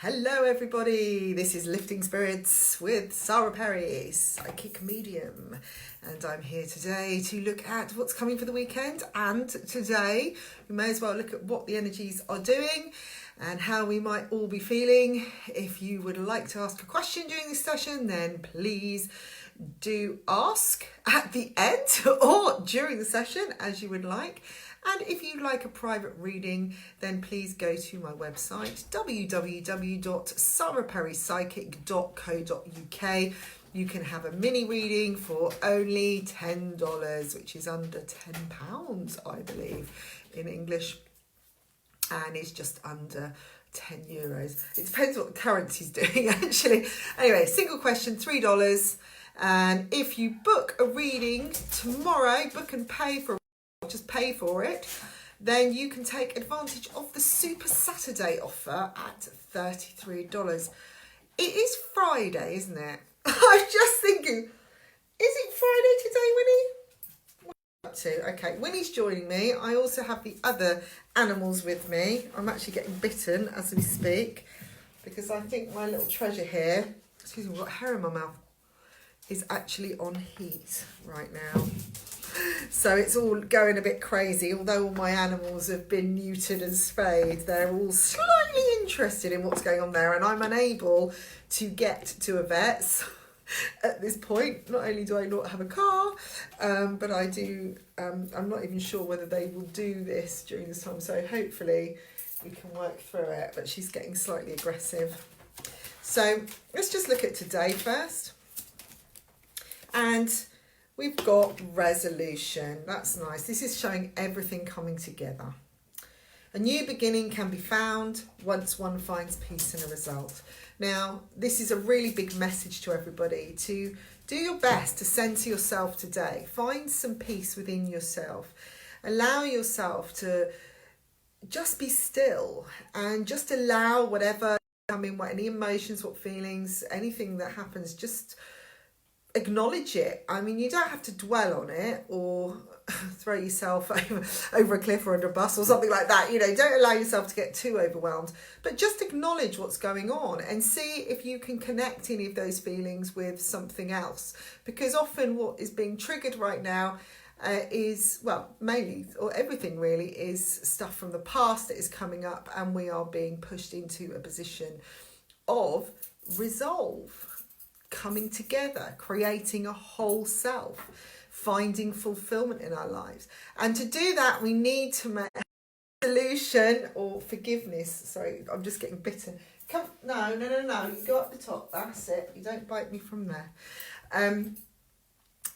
Hello everybody, this is Lifting Spirits with Sara Perry, Psychic Medium, and I'm here today to look at what's coming for the weekend. And today we may as well look at what the energies are doing and how we might all be feeling. If you would like to ask a question during this session, then please do ask at the end or during the session as you would like. And if you'd like a private reading, then please go to my website, www.saraperrypsychic.co.uk. You can have a mini reading for only $10, which is under £10, I believe, in English. And it's just under €10. It depends what the currency's doing, actually. Anyway, single question, $3. And if you book a reading tomorrow, book and pay for just pay for it, then you can take advantage of the Super Saturday offer at $33. It is Friday, isn't it? I'm just thinking, is it Friday today, Winnie? What are you up to? Okay, Winnie's joining me. I also have the other animals with me. I'm actually getting bitten as we speak because I think my little treasure here, excuse me, I've got hair in my mouth, is actually on heat right now. So it's all going a bit crazy. Although all my animals have been neutered and spayed, they're all slightly interested in what's going on there, and I'm unable to get to a vet's at this point. Not only do I not have a car, but I do, I'm not even sure whether they will do this during this time, so hopefully we can work through it. But she's getting slightly aggressive. So let's just look at today first. And we've got resolution. That's nice. This is showing everything coming together. A new beginning can be found once one finds peace in a result. Now, this is a really big message to everybody, to do your best to centre yourself today. Find some peace within yourself. Allow yourself to just be still and just allow whatever, any emotions, what feelings, anything that happens, just acknowledge it. I mean, you don't have to dwell on it or throw yourself over a cliff or under a bus or something like that. You know, don't allow yourself to get too overwhelmed, but just acknowledge what's going on and see if you can connect any of those feelings with something else. Because often what is being triggered right now is, well, mainly or everything really is stuff from the past that is coming up, and we are being pushed into a position of resolve. Coming together, creating a whole self, finding fulfillment in our lives. And to do that, we need to make a solution or forgiveness. Sorry, I'm just getting bitten. Come, no. You go up the top. That's it. You don't bite me from there.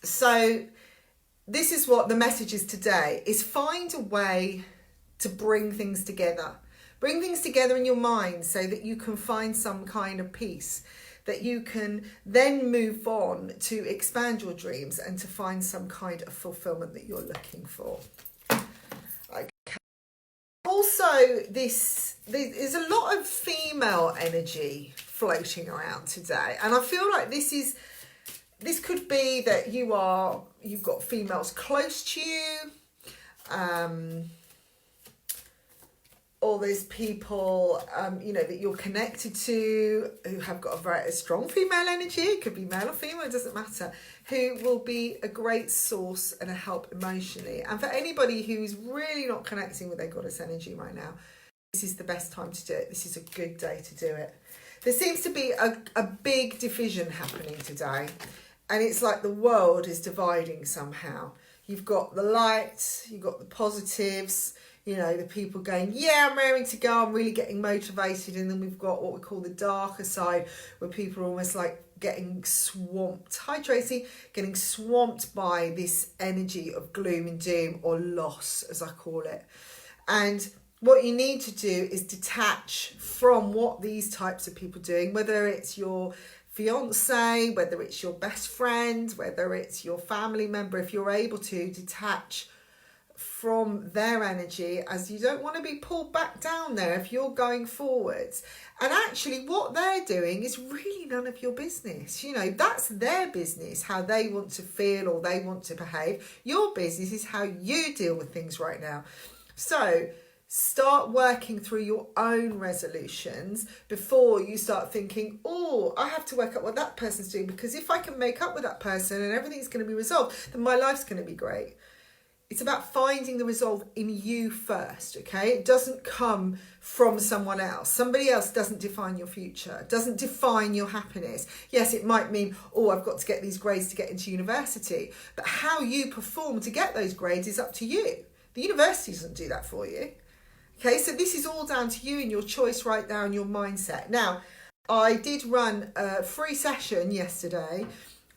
So this is what the message is today, is find a way to bring things together. Bring things together in your mind so that you can find some kind of peace, that you can then move on to expand your dreams and to find some kind of fulfillment that you're looking for. Okay. Also, there's a lot of female energy floating around today, and I feel like this could be that you've got females close to you, or there's people, that you're connected to who have got a very strong female energy. It could be male or female, it doesn't matter, who will be a great source and a help emotionally. And for anybody who's really not connecting with their goddess energy right now, this is the best time to do it. This is a good day to do it. There seems to be a big division happening today, and it's like the world is dividing somehow. You've got the light, you've got the positives, the people going, yeah, I'm raring to go, I'm really getting motivated. And then we've got what we call the darker side, where people are almost like getting swamped. Hi, Tracy. Getting swamped by this energy of gloom and doom, or loss, as I call it. And what you need to do is detach from what these types of people are doing, whether it's your fiance, whether it's your best friend, whether it's your family member. If you're able to detach from their energy, as you don't want to be pulled back down there if you're going forwards. And actually what they're doing is really none of your business. That's their business, how they want to feel or they want to behave. Your business is how you deal with things right now. So Start working through your own resolutions before you start thinking, oh, I have to work out what that person's doing, because if I can make up with that person and everything's going to be resolved, then my life's going to be great. It's about finding the resolve in you first, okay? It doesn't come from someone else. Somebody else doesn't define your future, doesn't define your happiness. Yes, it might mean, oh, I've got to get these grades to get into university. But how you perform to get those grades is up to you. The university doesn't do that for you. Okay, so this is all down to you and your choice right now and your mindset. Now, I did run a free session yesterday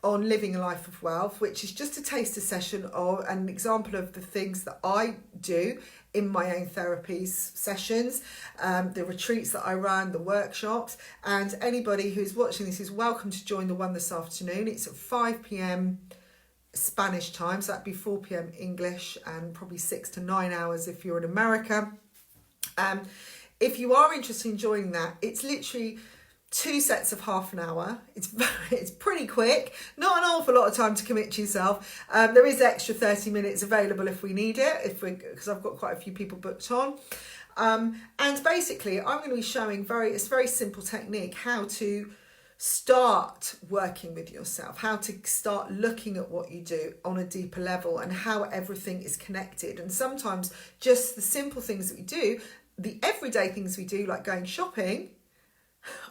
on living a life of wealth, which is just a taster session or an example of the things that I do in my own therapies sessions, the retreats that I run, the workshops, and anybody who's watching this is welcome to join the one this afternoon. It's at 5 p.m. Spanish time, so that'd be 4 p.m. English, and probably 6 to 9 hours if you're in America. If you are interested in joining that, it's literally 2 sets of half an hour. It's pretty quick, not an awful lot of time to commit to yourself. There is extra 30 minutes available if we need it, because I've got quite a few people booked on. And basically, I'm going to be showing it's a very simple technique, how to start working with yourself, how to start looking at what you do on a deeper level and how everything is connected. And sometimes just the simple things that we do, the everyday things we do, like going shopping,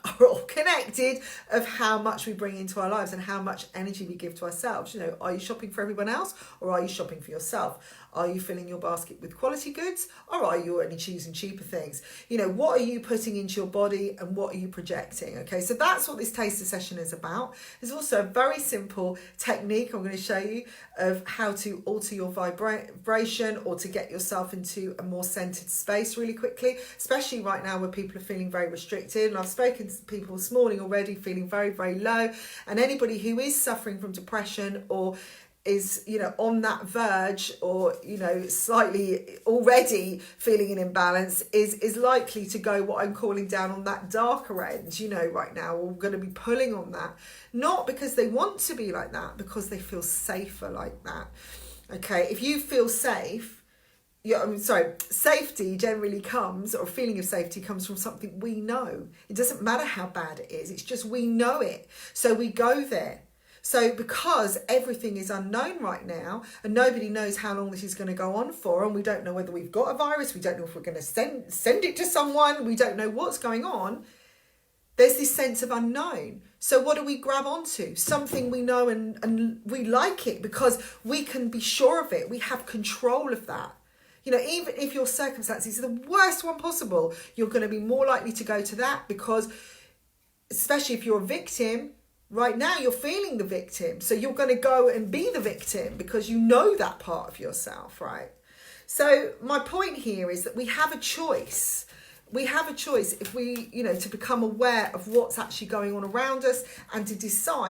are all connected of how much we bring into our lives and how much energy we give to ourselves. You know, are you shopping for everyone else, or are you shopping for yourself? Are you filling your basket with quality goods, or are you only choosing cheaper things? You know, what are you putting into your body and what are you projecting? Okay, so that's what this taster session is about. There's also a very simple technique I'm going to show you of how to alter your vibration or to get yourself into a more centered space really quickly, especially right now where people are feeling very restricted. And I've spoken to people this morning already feeling very, very low. And anybody who is suffering from depression or is, you know, on that verge, or, you know, slightly already feeling an imbalance is likely to go what I'm calling down on that darker end, you know, right now. We're going to be pulling on that, not because they want to be like that, because they feel safer like that. Okay, if you feel safe, safety generally comes, or a feeling of safety comes from something we know. It doesn't matter how bad it is, it's just we know it, so we go there. So because everything is unknown right now and nobody knows how long this is going to go on for, and we don't know whether we've got a virus, we don't know if we're going to send it to someone, we don't know what's going on, there's this sense of unknown. So what do we grab onto? Something we know and we like it because we can be sure of it. We have control of that. You know, even if your circumstances are the worst one possible, you're going to be more likely to go to that, because especially if you're a victim, right now you're feeling the victim. So you're going to go and be the victim because you know that part of yourself, right? So my point here is that we have a choice. We have a choice if we, you know, to become aware of what's actually going on around us and to decide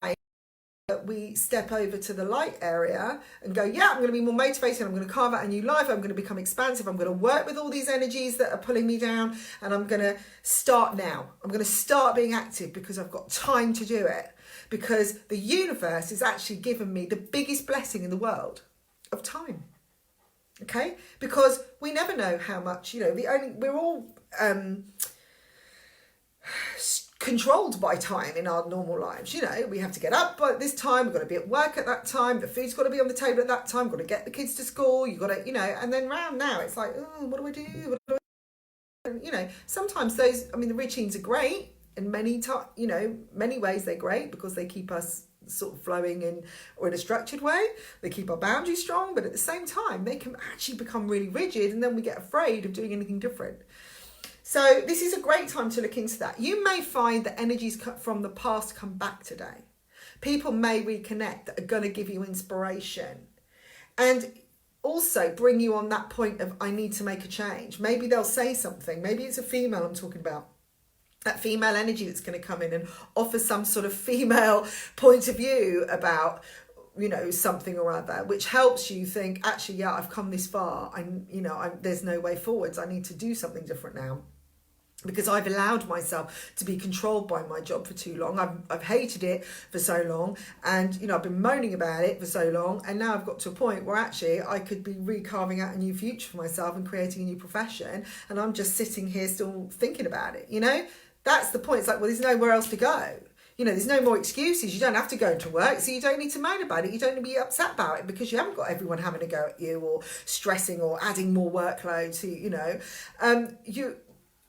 that we step over to the light area and go, yeah, I'm going to be more motivated. I'm going to carve out a new life. I'm going to become expansive. I'm going to work with all these energies that are pulling me down. And I'm going to start now. I'm going to start being active because I've got time to do it. Because the universe has actually given me the biggest blessing in the world of time. Okay? Because we never know how much, you know, we're all controlled by time in our normal lives. You know, we have to get up by this time, we've got to be at work at that time, the food's got to be on the table at that time, we've got to get the kids to school, you've got to, you know, and then round now it's like, oh, what do I do? And, you know, sometimes the routines are great in many ways they're great because they keep us sort of flowing or in a structured way. They keep our boundaries strong, but at the same time, they can actually become really rigid, and then we get afraid of doing anything different. So this is a great time to look into that. You may find that energies from the past come back today. People may reconnect that are going to give you inspiration and also bring you on that point of, I need to make a change. Maybe they'll say something. Maybe it's a female I'm talking about. That female energy that's going to come in and offer some sort of female point of view about, you know, something or other, which helps you think, actually, yeah, I've come this far. There's no way forwards. I need to do something different now. because I've allowed myself to be controlled by my job for too long. I've hated it for so long, and I've been moaning about it for so long, and now I've got to a point where actually I could be recarving out a new future for myself and creating a new profession, and I'm just sitting here still thinking about it. That's the point. It's like, well, there's nowhere else to go. There's no more excuses. You don't have to go to work, so you don't need to moan about it. You don't need to be upset about it because you haven't got everyone having a go at you or stressing or adding more workload to,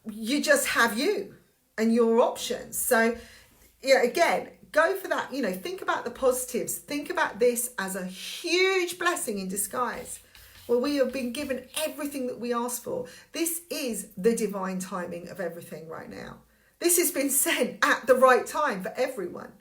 you just have you and your options. So, again, go for that. Think about the positives. Think about this as a huge blessing in disguise, where we have been given everything that we asked for. This is the divine timing of everything right now. This has been sent at the right time for everyone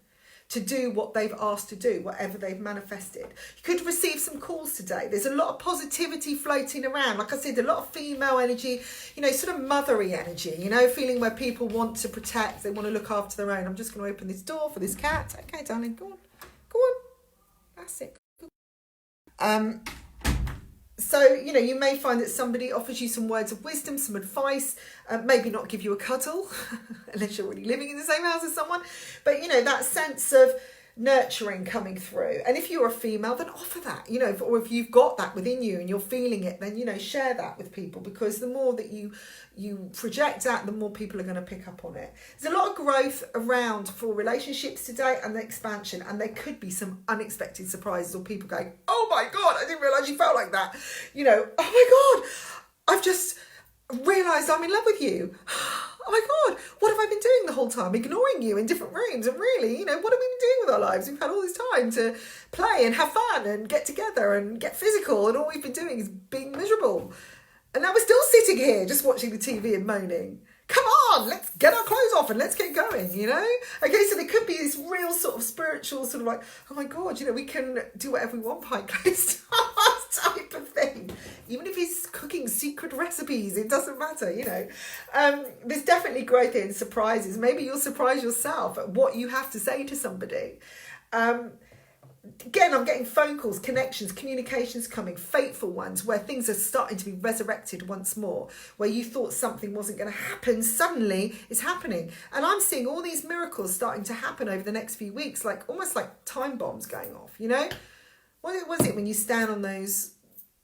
to do what they've asked to do, whatever they've manifested. You could receive some calls today. There's a lot of positivity floating around. Like I said, a lot of female energy, sort of mothery energy, feeling where people want to protect, they want to look after their own. I'm just going to open this door for this cat. Okay, darling, go on. Go on. That's it. So, you may find that somebody offers you some words of wisdom, some advice, maybe not give you a cuddle, unless you're already living in the same house as someone. But, that sense of nurturing coming through. And if you're a female, then offer that, or if you've got that within you and you're feeling it, then, share that with people, because the more that you project out, the more people are going to pick up on it. There's a lot of growth around for relationships today and the expansion, and there could be some unexpected surprises or people going, oh my God, I didn't realise you felt like that. Oh my God, I've just realised I'm in love with you. Oh my God, what have I been doing the whole time? Ignoring you in different rooms. And really, what have we been doing with our lives? We've had all this time to play and have fun and get together and get physical, and all we've been doing is being miserable. And now we're still sitting here just watching the TV and moaning. Come on, let's get our clothes off and let's get going, Okay, so there could be this real sort of spiritual sort of like, oh my God, we can do whatever we want behind closed doors type of thing. Even if he's cooking secret recipes, it doesn't matter, There's definitely growth in surprises. Maybe you'll surprise yourself at what you have to say to somebody. Again, I'm getting phone calls, connections, communications coming, fateful ones, where things are starting to be resurrected once more, where you thought something wasn't going to happen, suddenly it's happening. And I'm seeing all these miracles starting to happen over the next few weeks, like almost like time bombs going off, What was it when you stand on those,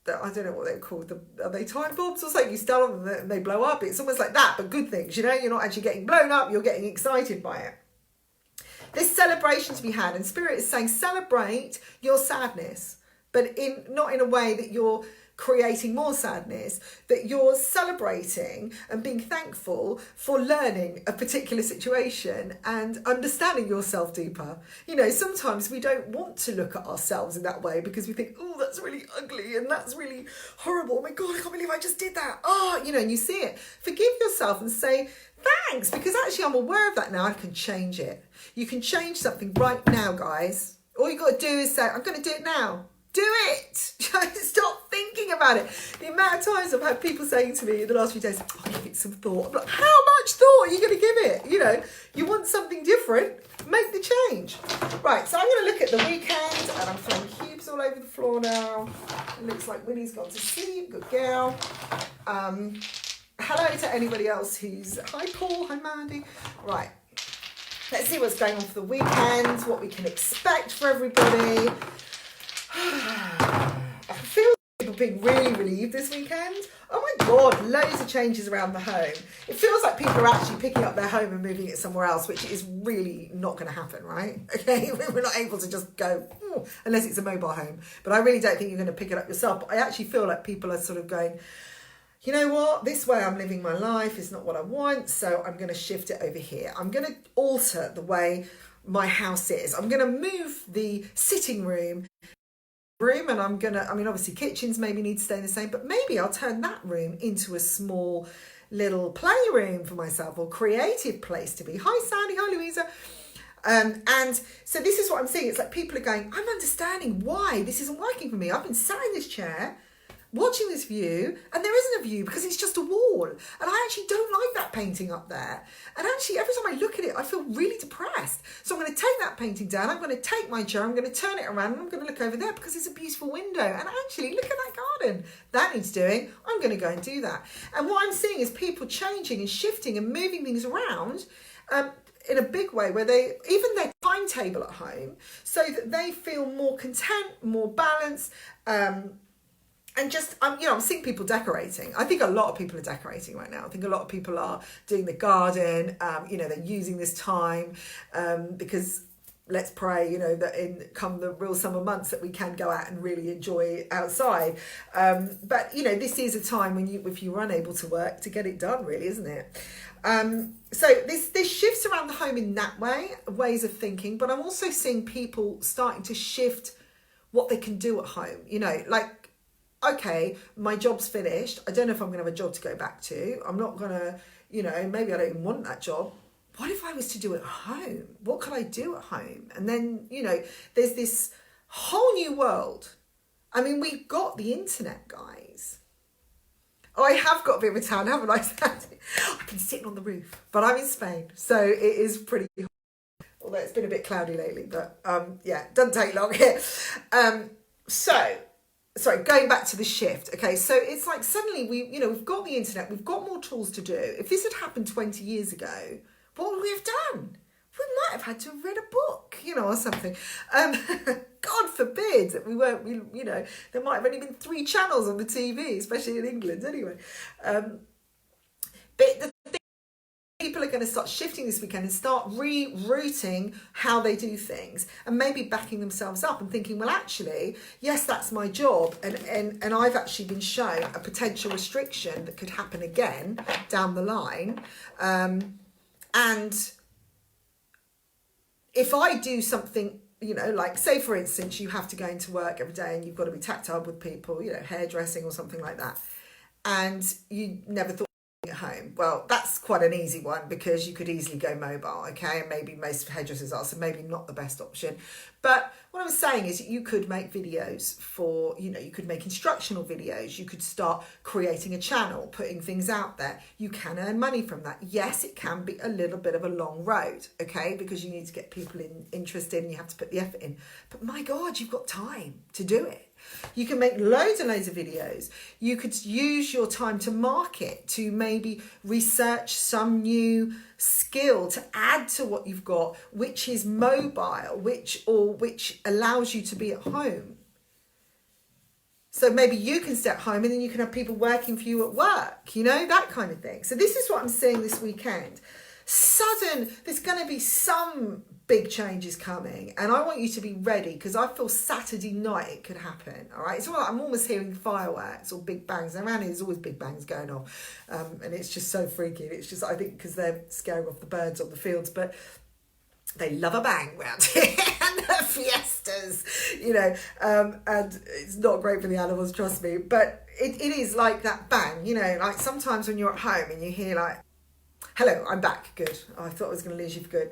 I don't know what they're called, are they time bombs or something? You stand on them and they blow up. It's almost like that, but good things, You're not actually getting blown up, you're getting excited by it. There's celebration to be had, and Spirit is saying celebrate your sadness, but not in a way that you're creating more sadness, that you're celebrating and being thankful for learning a particular situation and understanding yourself deeper. Sometimes we don't want to look at ourselves in that way because we think, oh, that's really ugly and that's really horrible. Oh my God, I can't believe I just did that. And you see it. Forgive yourself and say, thanks, because actually I'm aware of that now. I can change it. You can change something right now, guys. All you got to do is say, I'm going to do it now. Do it. Stop thinking about it. The amount of times I've had people saying to me in the last few days, I'll give it some thought. I'm like, how much thought are you going to give it? You want something different, make the change. Right, so I'm going to look at the weekend, and I'm throwing cubes all over the floor now. It looks like Winnie's gone to sleep. Good girl. Hello to anybody else who's... Hi, Paul. Hi, Mandy. Right. Let's see what's going on for the weekend, what we can expect for everybody. I feel people being really relieved this weekend. Oh my God, loads of changes around the home. It feels like people are actually picking up their home and moving it somewhere else, which is really not going to happen, right? Okay, we're not able to just go, unless it's a mobile home. But I really don't think you're going to pick it up yourself. But I actually feel like people are sort of going, you know what, this way I'm living my life is not what I want, so I'm going to shift it over here. I'm going to alter the way my house is. I'm going to move the sitting room, and I'm going to, obviously kitchens maybe need to stay the same, but maybe I'll turn that room into a small little playroom for myself, or creative place to be. Hi, Sandy. Hi, Louisa. And so this is what I'm seeing. It's like people are going, I'm understanding why this isn't working for me. I've been sat in this chair watching this view, and there isn't a view because it's just a wall. And I actually don't like that painting up there. And actually, every time I look at it, I feel really depressed. So I'm going to take that painting down. I'm going to take my chair. I'm going to turn it around, and I'm going to look over there because it's a beautiful window. And actually, look at that garden. That needs doing. I'm going to go and do that. And what I'm seeing is people changing and shifting and moving things around in a big way, where they, even their timetable at home, so that they feel more content, more balanced, and just, I'm seeing people decorating. I think a lot of people are decorating right now. I think a lot of people are doing the garden. They're using this time because let's pray, that in come the real summer months that we can go out and really enjoy outside. But this is a time when if you are unable to work, to get it done, really, isn't it? So this shifts around the home in that way, ways of thinking. But I'm also seeing people starting to shift what they can do at home. Like, okay, my job's finished. I don't know if I'm going to have a job to go back to. I'm not going to, maybe I don't even want that job. What if I was to do it at home? What could I do at home? And then, there's this whole new world. I mean, we've got the internet, guys. Oh, I have got a bit of a tan, haven't I? I've been sitting on the roof, but I'm in Spain, so it is pretty hot. Although it's been a bit cloudy lately, but doesn't take long here. Sorry, going back to the shift. Okay, so it's like suddenly we've got the internet, we've got more tools to do. If this had happened 20 years ago, what would we have done? We might have had to have read a book, or something. God forbid that we weren't, there might have only been 3 channels on the TV, especially in England anyway. But the thing, people are going to start shifting this weekend and start rerouting how they do things, and maybe backing themselves up and thinking, well, actually, yes, that's my job. And I've actually been shown a potential restriction that could happen again down the line. And if I do something, like say for instance, you have to go into work every day and you've got to be tactile with people, hairdressing or something like that, and you never thought at home. Well, that's quite an easy one because you could easily go mobile, okay? And maybe most hairdressers are, so maybe not the best option. But what I'm saying is you could make videos for, you could make instructional videos. You could start creating a channel, putting things out there. You can earn money from that. Yes, it can be a little bit of a long road, okay? Because you need to get people interested and you have to put the effort in. But my God, you've got time to do it. You can make loads and loads of videos. You could use your time to market, to maybe research some new skill to add to what you've got, which is mobile, which allows you to be at home. So maybe you can stay at home and then you can have people working for you at work, that kind of thing. So this is what I'm seeing this weekend. There's going to be some big changes coming, and I want you to be ready because I feel Saturday night it could happen. All right, it's all right. I'm almost hearing fireworks or big bangs. Around here, there's always big bangs going off, and it's just so freaky. It's just, I think, because they're scaring off the birds on the fields, but they love a bang round here and the fiestas, and it's not great for the animals, trust me. But it is like that bang, like sometimes when you're at home and you hear like, hello, I'm back. Good. Oh, I thought I was going to lose you for good.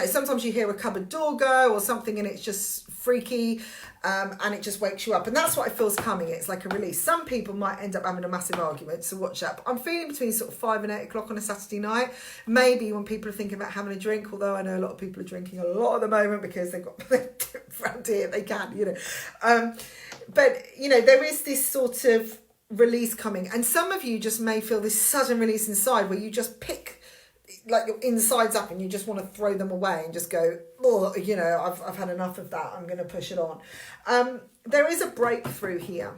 Sometimes you hear a cupboard door go or something and it's just freaky, and it just wakes you up. And that's what I feel's coming. It's like a release. Some people might end up having a massive argument, so watch out. I'm feeling between sort of 5 and 8 o'clock on a Saturday night. Maybe when people are thinking about having a drink, although I know a lot of people are drinking a lot at the moment because they've got around here, they can, But, there is this sort of release coming, and some of you just may feel this sudden release inside where you just pick like your insides up and you just want to throw them away and just go, oh, I've had enough of that, I'm going to push it on. There is a breakthrough here,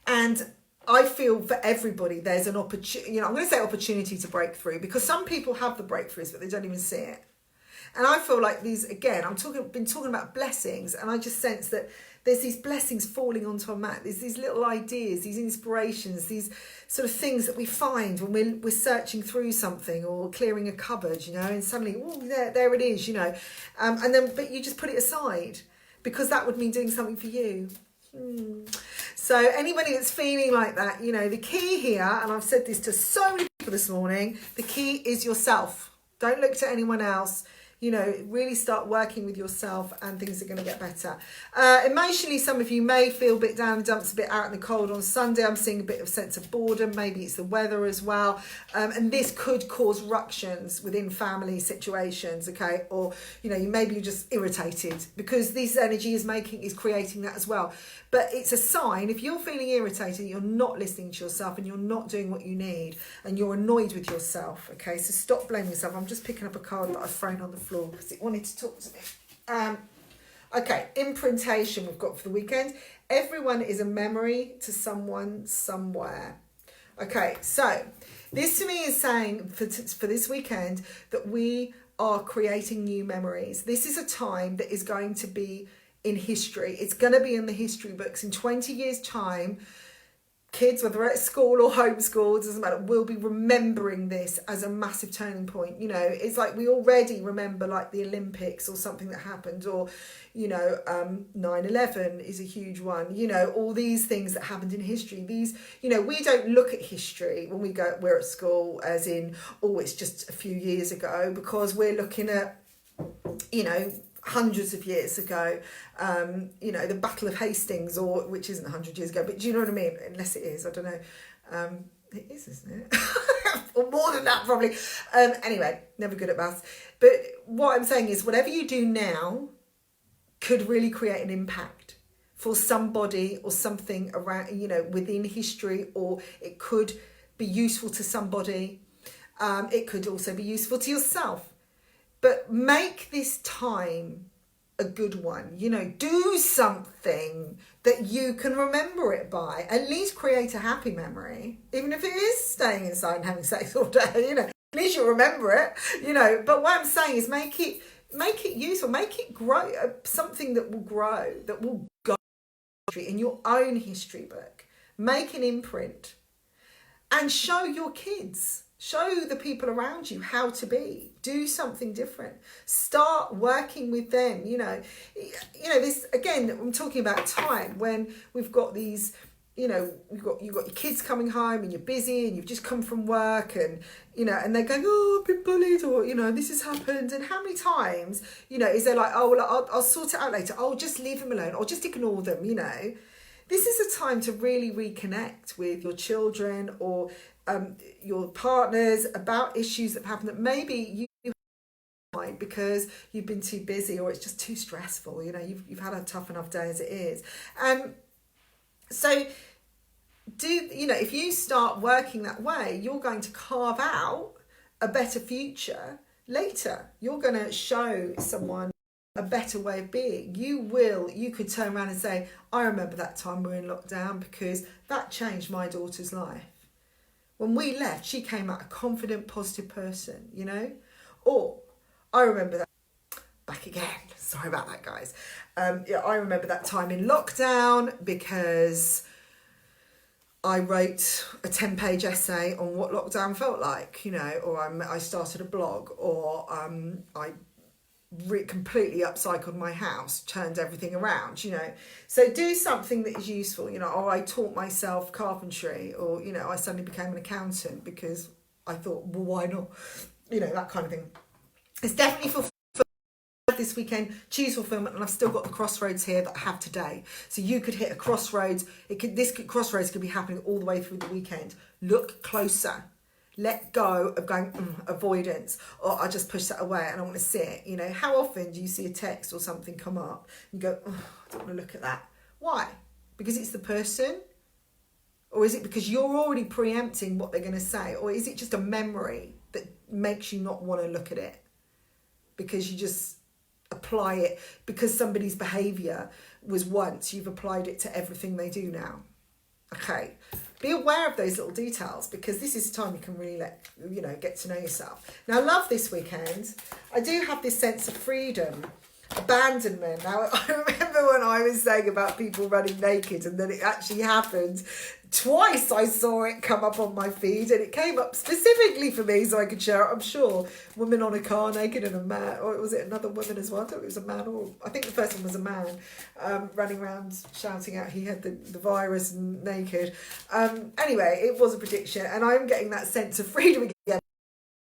and I feel for everybody there's an opportunity, I'm going to say opportunity to break through, because some people have the breakthroughs but they don't even see it. And I feel like these, again, been talking about blessings, and I just sense that there's these blessings falling onto our mat. There's these little ideas, these inspirations, these sort of things that we find when we're searching through something or clearing a cupboard, and suddenly, oh, there it is, but you just put it aside because that would mean doing something for you. So anybody that's feeling like that, the key here, and I've said this to so many people this morning, the key is yourself. Don't look to anyone else. You know, really start working with yourself and things are going to get better. Emotionally, some of you may feel a bit down in the dumps, a bit out in the cold on Sunday. I'm seeing a bit of sense of boredom. Maybe it's the weather as well. And this could cause ructions within family situations, okay? Or, you know, maybe you're just irritated because this energy is creating that as well. But it's a sign, if you're feeling irritated, you're not listening to yourself and you're not doing what you need and you're annoyed with yourself, okay? So stop blaming yourself. I'm just picking up a card that I've thrown on the floor because it wanted to talk to me. Okay, imprintation we've got for the weekend. Everyone is a memory to someone somewhere. Okay, so this to me is saying for this weekend that we are creating new memories. This is a time that is going to be in history. It's going to be in the history books. In 20 years' time, kids, whether at school or homeschooled, doesn't matter, will be remembering this as a massive turning point. You know, it's like we already remember like the Olympics or something that happened, or, you know, 9/11 is a huge one. You know, all these things that happened in history. These, you know, we don't look at history when we're at school as in, oh, it's just a few years ago, because we're looking at, you know, hundreds of years ago, you know, the Battle of Hastings, or which isn't 100 years ago, but do you know what I mean? Unless it is, I don't know. It is, isn't it? Or more than that, probably. Anyway, never good at maths. But what I'm saying is, whatever you do now could really create an impact for somebody or something around, you know, within history, or it could be useful to somebody. It could also be useful to yourself. But make this time a good one. You know, do something that you can remember it by. At least create a happy memory, even if it is staying inside and having sex all day. You know, at least you'll remember it. You know, but what I'm saying is make it useful, make it grow, something that will grow, that will go in your own history book. Make an imprint and show your kids. Show the people around you how to be. Do something different. Start working with them. You know, this again. I'm talking about time when we've got these. You know, you've got your kids coming home and you're busy and you've just come from work and you know, and they're going, oh, I've been bullied, or you know, this has happened. And how many times, you know, is there like, oh, well, I'll sort it out later. Oh, just leave them alone, or just ignore them. You know, this is a time to really reconnect with your children or your partners about issues that happen that maybe you mind because you've been too busy or it's just too stressful. You know, you've had a tough enough day as it is. So if you start working that way, you're going to carve out a better future later. You're going to show someone a better way of being. You could turn around and say, I remember that time we were in lockdown because that changed my daughter's life. When we left, she came out a confident, positive person, you know? Or, I remember that, back again, sorry about that, guys. I remember that time in lockdown because I wrote a 10-page essay on what lockdown felt like, you know, or I started a blog, or I completely upcycled my house, turned everything around, you know. So do something that is useful, you know, or I taught myself carpentry, or, you know, I suddenly became an accountant because I thought, well, why not? You know, that kind of thing. It's definitely for this weekend, choose fulfillment, and I've still got the crossroads here that I have today. So you could hit a crossroads. This crossroads could be happening all the way through the weekend. Look closer. Let go of going avoidance, or I just push that away and I want to see it. You know, how often do you see a text or something come up and you go, oh, I don't want to look at that? Why? Because it's the person? Or is it because you're already preempting what they're going to say? Or is it just a memory that makes you not want to look at it? Because you just apply it, because somebody's behaviour was once, you've applied it to everything they do now. Okay. Be aware of those little details, because this is a time you can really get to know yourself. Now, love this weekend. I do have this sense of freedom, abandonment. Now, I remember when I was saying about people running naked, and then it actually happened. Twice I saw it come up on my feed, and it came up specifically for me so I could share it. I'm sure women on a car naked, and a man, or was it another woman as well? I don't know if it was a man, or I think the first one was a man running around shouting out he had the virus and naked. Anyway, it was a prediction, and I'm getting that sense of freedom again.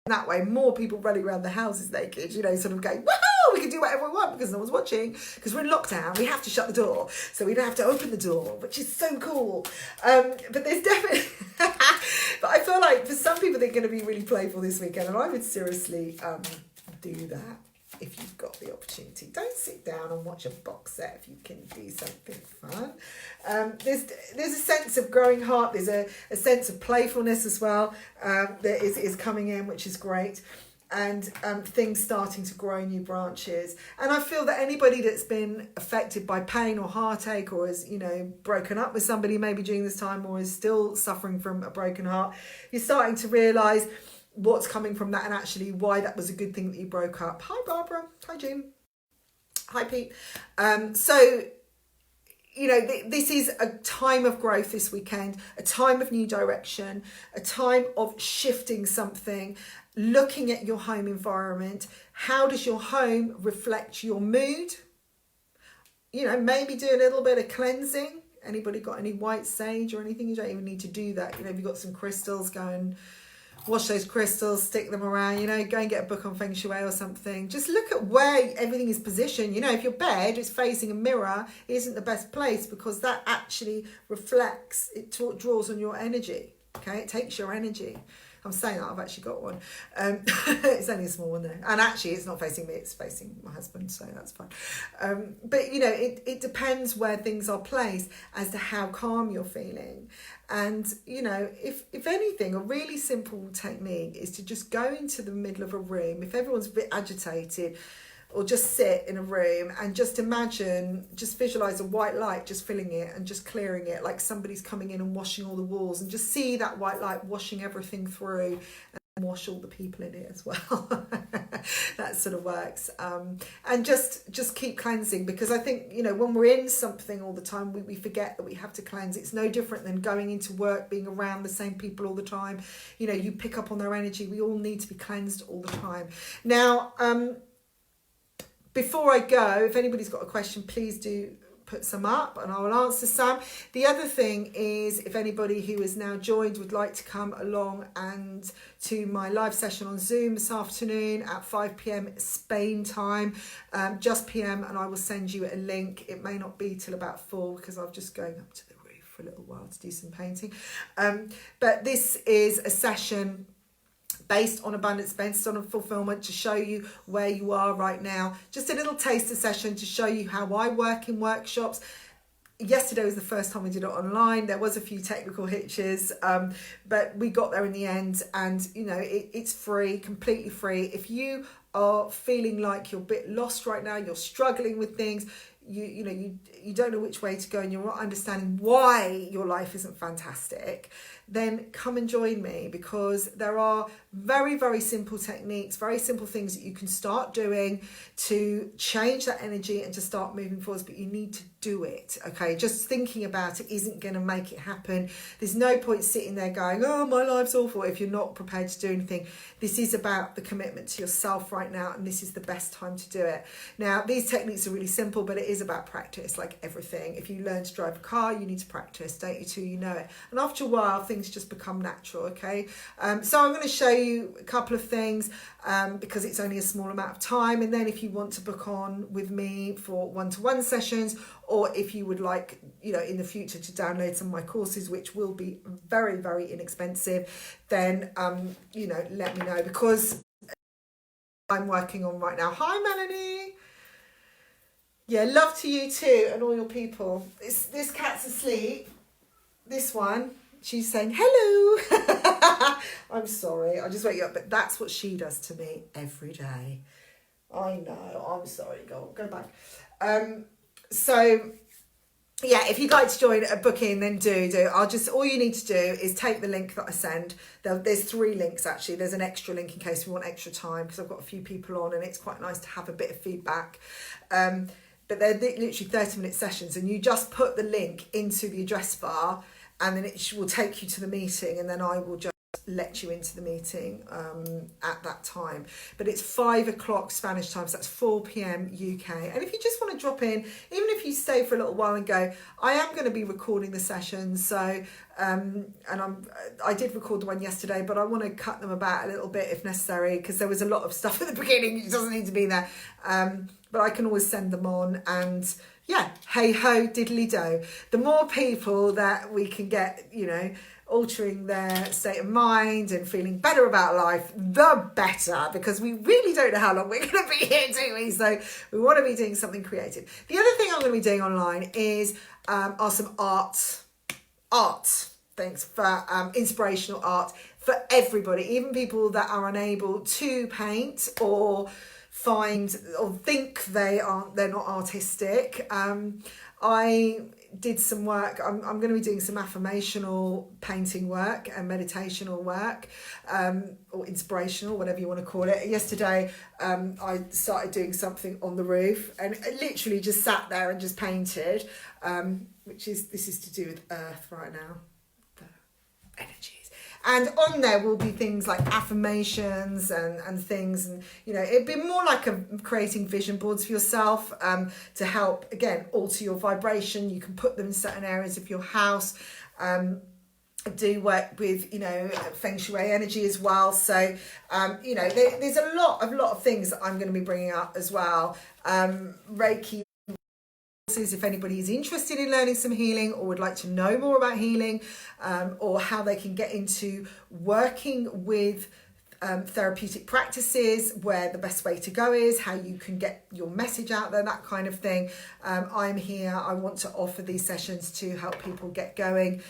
that way, more people running around the houses naked, you know, sort of going, woohoo, we can do whatever we want because no one's watching, because we're in lockdown, we have to shut the door, so we don't have to open the door, which is so cool. But there's definitely, but I feel like for some people they're going to be really playful this weekend, and I would seriously do that if you've got the opportunity. Don't sit down and watch a box set if you can do something fun. There's a sense of growing heart. There's a sense of playfulness as well that is coming in, which is great. And things starting to grow new branches. And I feel that anybody that's been affected by pain or heartache, or is, you know, broken up with somebody maybe during this time, or is still suffering from a broken heart, you're starting to realise what's coming from that, and actually why that was a good thing that you broke up. Hi Barbara, hi June, hi Pete. So, you know, this is a time of growth this weekend, a time of new direction, a time of shifting something, looking at your home environment. How does your home reflect your mood? You know, maybe do a little bit of cleansing. Anybody got any white sage or anything? You don't even need to do that. You know, if you've got some crystals, go and wash those crystals, stick them around, you know, go and get a book on Feng Shui or something. Just look at where everything is positioned. You know, if your bed is facing a mirror, it isn't the best place, because that actually reflects, it draws on your energy, okay? It takes your energy. I'm saying that, I've actually got one. It's only a small one though. And actually it's not facing me, it's facing my husband, so that's fine. But, you know, it depends where things are placed as to how calm you're feeling. And, you know, if anything, a really simple technique is to just go into the middle of a room. If everyone's a bit agitated, or just sit in a room and just imagine, just visualize a white light just filling it and just clearing it, like somebody's coming in and washing all the walls, and just see that white light washing everything through and wash all the people in it as well. That sort of works. And just keep cleansing, because I think, you know, when we're in something all the time, we forget that we have to cleanse. It's no different than going into work, being around the same people all the time. You know, you pick up on their energy. We all need to be cleansed all the time. Now, before I go, if anybody's got a question, please do put some up and I will answer some. The other thing is, if anybody who has now joined would like to come along and to my live session on Zoom this afternoon at 5 p.m. Spain time, just PM, and I will send you a link. It may not be till about 4 because I'm just going up to the roof for a little while to do some painting. But this is a session based on abundance, based on fulfillment, to show you where you are right now. Just a little taster session to show you how I work in workshops. Yesterday was the first time we did it online. There was a few technical hitches, but we got there in the end. And, you know, it's free, completely free. If you are feeling like you're a bit lost right now, you're struggling with things, you don't know which way to go, and you're not understanding why your life isn't fantastic, then come and join me, because there are very, very simple techniques, very simple things that you can start doing to change that energy and to start moving forwards, but you need to do it, okay? Just thinking about it isn't going to make it happen. There's no point sitting there going, oh, my life's awful, if you're not prepared to do anything. This is about the commitment to yourself right now, and this is the best time to do it. Now, these techniques are really simple, but it is about practice, like everything. If you learn to drive a car, you need to practice, don't you, till you know it. And after a while, things just become natural, okay? So I'm going to show you a couple of things because it's only a small amount of time. And then if you want to book on with me for one-to-one sessions, or if you would like, you know, in the future to download some of my courses, which will be very, very inexpensive, then, you know, let me know, because I'm working on right now. Hi, Melanie. Yeah, love to you too, and all your people. This cat's asleep. This one, she's saying hello. I'm sorry, I just wake you up, but that's what she does to me every day. I know, I'm sorry, go back. So yeah, if you'd like to join a booking, then do. All you need to do is take the link that I send. There's 3 links actually. There's an extra link in case we want extra time, because I've got a few people on and it's quite nice to have a bit of feedback. But they're literally 30-minute sessions, and you just put the link into the address bar, and then it will take you to the meeting, and then I will just let you into the meeting at that time. But it's 5 o'clock Spanish time, so that's 4 p.m. UK. And if you just want to drop in, even if you stay for a little while and go, I am going to be recording the sessions, so I did record the one yesterday, but I want to cut them about a little bit if necessary, because there was a lot of stuff at the beginning. It doesn't need to be there, but I can always send them on. And yeah, hey ho, diddly do. The more people that we can get, you know, altering their state of mind and feeling better about life, the better, because we really don't know how long we're going to be here, do we? So we want to be doing something creative. The other thing I'm going to be doing online is are some art things for inspirational art for everybody, even people that are unable to paint or find or think they're not artistic. I did some work. I'm going to be doing some affirmational painting work and meditational work, or inspirational, whatever you want to call it. Yesterday, I started doing something on the roof, and I literally just sat there and just painted, this is to do with earth right now, the energies. And on there will be things like affirmations and things, and you know, it'd be more like creating vision boards for yourself, to help again alter your vibration. You can put them in certain areas of your house. I do work with, you know, feng shui energy as well. So you know, there's a lot of things that I'm going to be bringing up as well. Reiki. If anybody is interested in learning some healing or would like to know more about healing, or how they can get into working with therapeutic practices, where the best way to go is, how you can get your message out there, that kind of thing. I'm here. I want to offer these sessions to help people get going.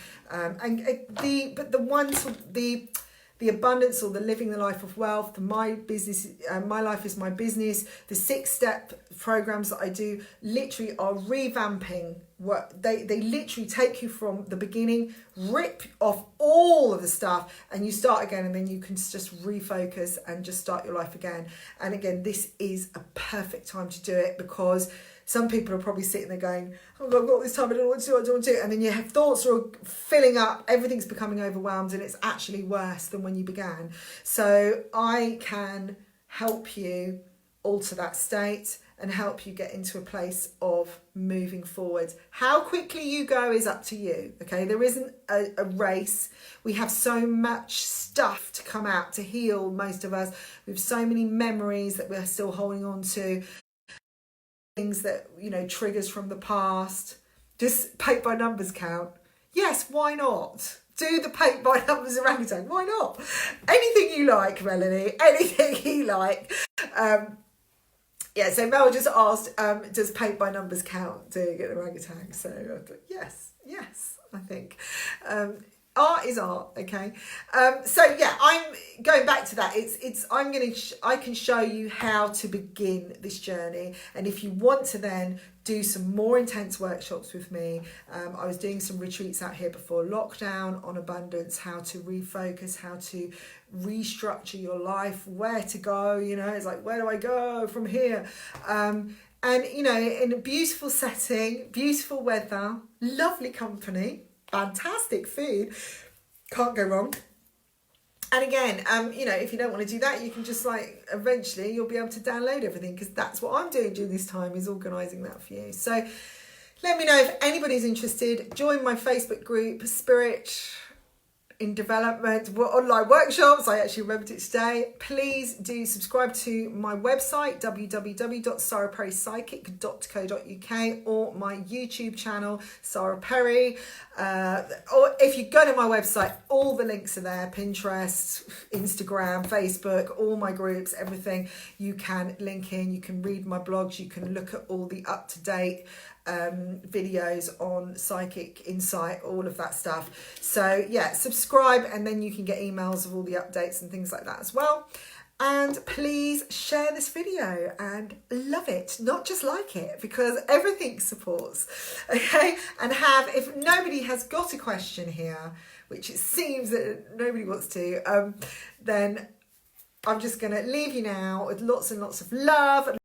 The abundance, or the living the life of wealth, my business, my life is my business. The 6-step programs that I do literally are revamping what they literally take you from the beginning, rip off all of the stuff, and you start again, and then you can just refocus and just start your life again. And again, this is a perfect time to do it, because some people are probably sitting there going, oh God, I've got this time, I don't know what to do, I don't want to do. And then your thoughts are filling up, everything's becoming overwhelmed, and it's actually worse than when you began. So I can help you alter that state and help you get into a place of moving forward. How quickly you go is up to you, okay? There isn't a race. We have so much stuff to come out, to heal, most of us. We have so many memories that we're still holding on to. Things that, you know, triggers from the past. Just paint by numbers count. Yes, why not? Do the paint by numbers orangutan. Why not? Anything you like, Melanie. Anything you like. Yeah, so Mel just asked, does paint by numbers count doing an orangutan? So I thought, yes, I think. Art is art, okay. So yeah, I'm going back to that. I can show you how to begin this journey, and if you want to then do some more intense workshops with me, I was doing some retreats out here before lockdown on abundance, how to refocus, how to restructure your life, where to go. You know, it's like, where do I go from here? And you know, in a beautiful setting, beautiful weather, lovely company. Fantastic food, can't go wrong. And again, you know, if you don't want to do that, you can just like, eventually you'll be able to download everything, because that's what I'm doing during this time, is organising that for you. So let me know if anybody's interested. Join my Facebook group, Spirit in Development, online workshops. I actually remembered it today. Please do subscribe to my website, www.saraperrypsychic.co.uk, or my YouTube channel, Sara Perry. Or if you go to my website, all the links are there: Pinterest, Instagram, Facebook, all my groups, everything. You can link in, you can read my blogs, you can look at all the up-to-date videos on psychic insight, all of that stuff. So yeah, subscribe, and then you can get emails of all the updates and things like that as well. And please share this video and love it, not just like it, because everything supports, okay? And if nobody has got a question here, which it seems that nobody wants to, then I'm just going to leave you now with lots and lots of love.